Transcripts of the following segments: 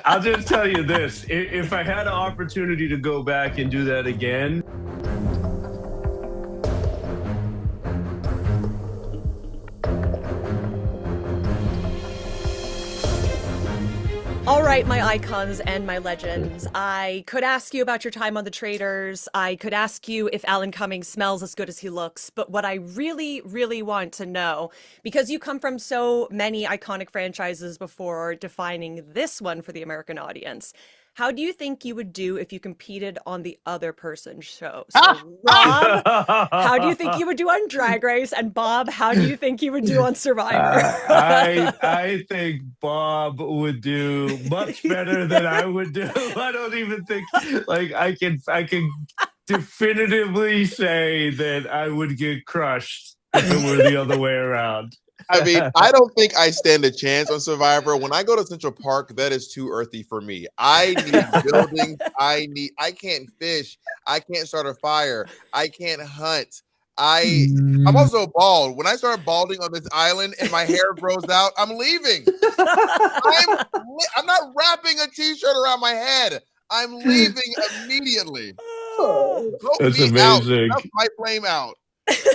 I'll just tell you this. If I had an opportunity to go back and do that again, All right, my icons and my legends. I could ask you about your time on the Traitors. I could ask you if Alan Cumming smells as good as he looks. But what I really, really want to know, because you come from so many iconic franchises before defining this one for the American audience, how do you think you would do if you competed on the other person's show? So, Rob, how do you think you would do on Drag Race? And Bob, how do you think you would do on Survivor? I think Bob would do much better than I would do. I don't even think I can definitively say that I would get crushed if it were the other way around. I mean, I don't think I stand a chance on Survivor. When I go to Central Park, that is too earthy for me. I need buildings. I can't fish. I can't start a fire. I can't hunt. I'm also bald. When I start balding on this island and my hair grows out, I'm leaving. I'm not wrapping a t-shirt around my head. I'm leaving immediately. That's amazing. That's my flame out.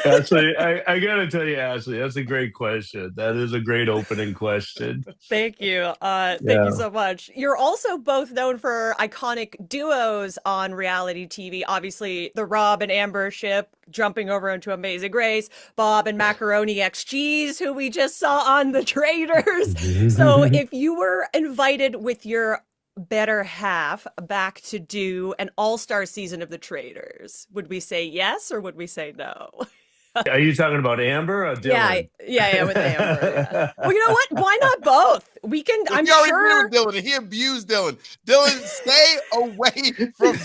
Ashley, I gotta tell you, Ashley, that's a great question. That is a great opening question. Thank you. Thank you so much. You're also both known for iconic duos on reality TV. Obviously, the Rob and Amber ship jumping over into Amazing Race, Bob and Macaroni X Cheese, who we just saw on the Traitors. So if you were invited with your better half back to do an all-star season of the Traitors, would we say yes or would we say no? Are you talking about Amber or Dylan? Yeah, with Amber. Yeah. Well, you know what? Why not both? We can. I'm sure. Dylan, and he abused Dylan. Dylan, stay away from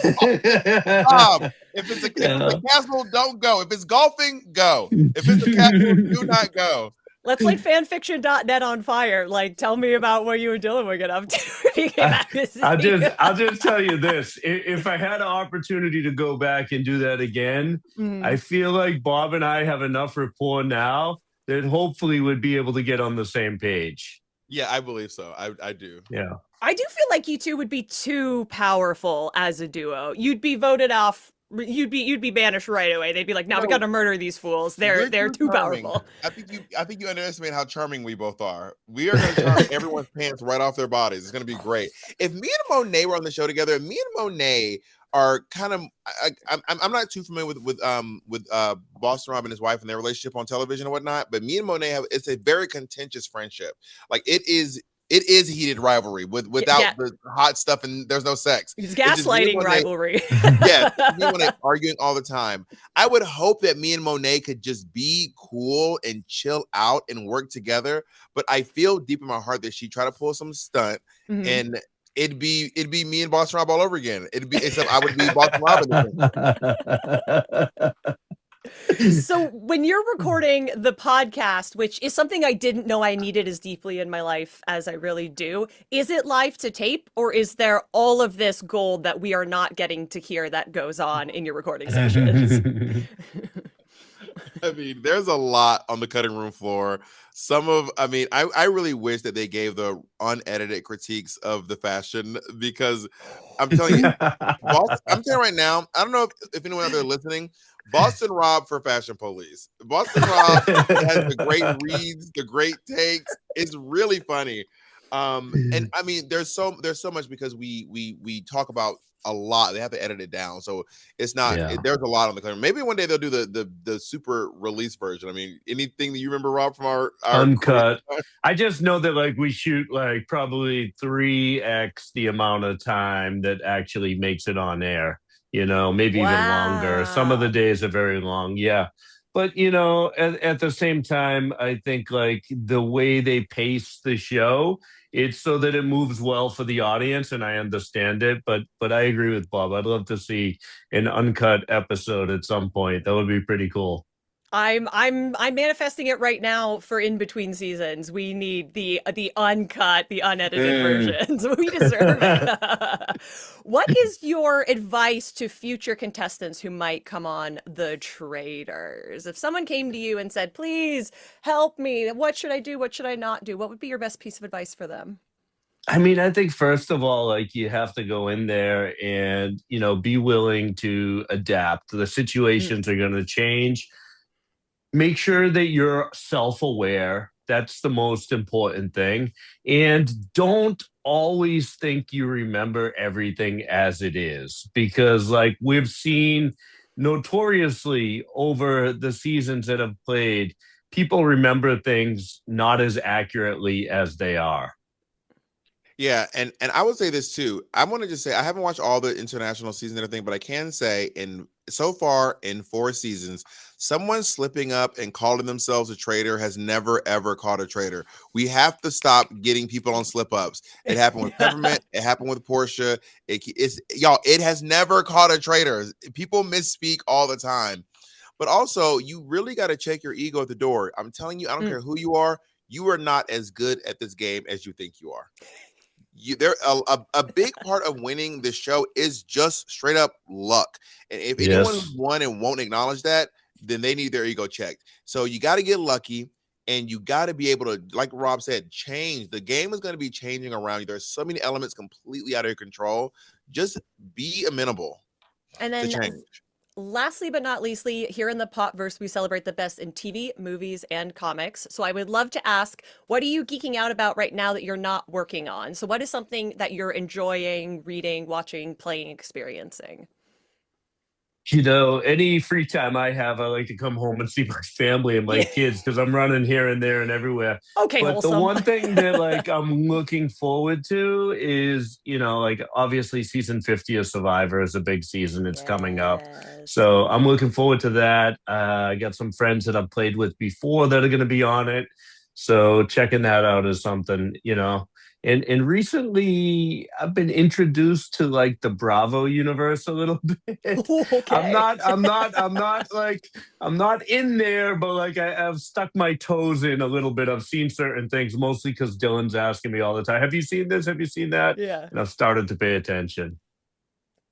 Bob. If it's a castle, don't go. If it's golfing, go. If it's a castle, do not go. Let's light fanfiction.net on fire. Like, tell me about what you and Dylan were get up to. I'll just tell you this. If I had an opportunity to go back and do that again, I feel like Bob and I have enough rapport now that hopefully would be able to get on the same page. Yeah, I believe so. I do. Yeah. I do feel like you two would be too powerful as a duo. You'd be voted off. You'd be banished right away. They'd be like, "Now we got to murder these fools. They're too powerful." I think you underestimate how charming we both are. We are going to charm everyone's pants right off their bodies. It's going to be great. If me and Monet were on the show together, me and Monet are kind of. I'm not too familiar with Boston Rob and his wife and their relationship on television and whatnot. But me and Monet it's a very contentious friendship. Like it is heated rivalry without the hot stuff and there's no sex. It's gaslighting rivalry. When they're arguing all the time. I would hope that me and Monet could just be cool and chill out and work together. But I feel deep in my heart that she tried to pull some stunt and it'd be me and Boston Rob all over again. Except I would be Boston Rob again. So when you're recording the podcast, which is something I didn't know I needed as deeply in my life as I really do, is it live to tape or is there all of this gold that we are not getting to hear that goes on in your recording sessions? I mean, there's a lot on the cutting room floor. I really wish that they gave the unedited critiques of the fashion because I'm telling you, I'm telling you right now, I don't know if anyone out there listening, Boston Rob for Fashion Police. Boston Rob has the great reads, the great takes. It's really funny. And I mean, there's so much because we talk about a lot. They have to edit it down, so it's not. There's a lot on the cover. Maybe one day they'll do the super release version. I mean, anything that you remember, Rob, from our uncut? I just know that we shoot probably 3x the amount of time that actually makes it on air. Maybe even longer. Some of the days are very long. Yeah. But, at the same time, I think the way they pace the show, it's so that it moves well for the audience. And I understand it. But I agree with Bob. I'd love to see an uncut episode at some point. That would be pretty cool. I'm manifesting it right now for in between seasons. We need the uncut, the unedited versions. We deserve it. What is your advice to future contestants who might come on the Traitors? If someone came to you and said, "Please help me. What should I do? What should I not do?" What would be your best piece of advice for them? I mean, I think first of all, like you have to go in there and, be willing to adapt. The Mm. situations are going to change. Make sure that you're self-aware. That's the most important thing. And don't always think you remember everything as it is, because like we've seen notoriously over the seasons that have played, people remember things not as accurately as they are. Yeah, and I would say this too. I want to just say I haven't watched all the international seasons and everything, but I can say in so far in 4 seasons, someone slipping up and calling themselves a traitor has never ever called a traitor. We have to stop getting people on slip ups. It happened with Peppermint. It happened with Portia. It's y'all. It has never called a traitor. People misspeak all the time. But also, you really got to check your ego at the door. I'm telling you, I don't Mm. care who you are. You are not as good at this game as you think you are. A big part of winning this show is just straight up luck. And if anyone Yes. who's won and won't acknowledge that, then they need their ego checked. So you got to get lucky, and you got to be able to, like Rob said, change. The game is going to be changing around you. There's so many elements completely out of your control. Just be amenable And to then change. lastly but not leastly, here in the Popverse, we celebrate the best in TV, movies, and comics. So I would love to ask, what are you geeking out about right now that you're not working on? So what is something that you're enjoying reading, watching, playing, experiencing? Any free time I have, I like to come home and see my family and my Yeah. kids because I'm running here and there and everywhere. Okay, But the wholesome. one thing that like I'm looking forward to is, like obviously season 50 of Survivor is a big season. It's coming up. Yes. So I'm looking forward to that. I got some friends that I've played with before that are going to be on it. So checking that out is something. And recently I've been introduced to like the Bravo universe a little bit. I'm Okay. not, I'm not, I'm not like, I'm not in there, but like I've stuck my toes in a little bit. I've seen certain things, mostly because Dylan's asking me all the time, have you seen this? Have you seen that? Yeah. And I've started to pay attention.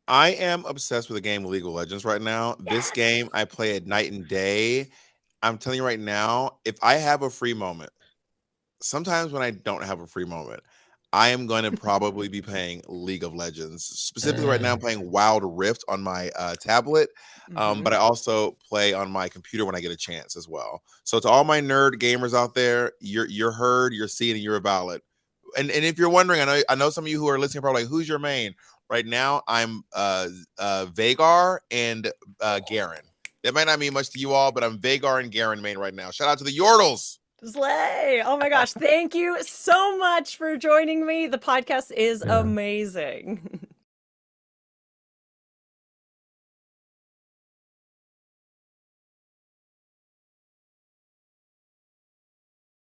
I am obsessed with the game League of Legends right now. This Yes. game I play at night and day. I'm telling you right now, if I have a free moment, sometimes when I don't have a free moment, I am going to probably be playing League of Legends. Specifically, right now, I'm playing Wild Rift on my tablet, Hmm. but I also play on my computer when I get a chance as well. So, to all my nerd gamers out there, you're heard, you're seen, and you're valid. And if you're wondering, I know some of you who are listening are probably like, "Who's your main?" Right now, I'm Vagar and Garen. That might not mean much to you all, but I'm Vagar and Garen main right now. Shout out to the Yordles. Slay. Oh my gosh. Thank you so much for joining me. The podcast is Yeah. amazing.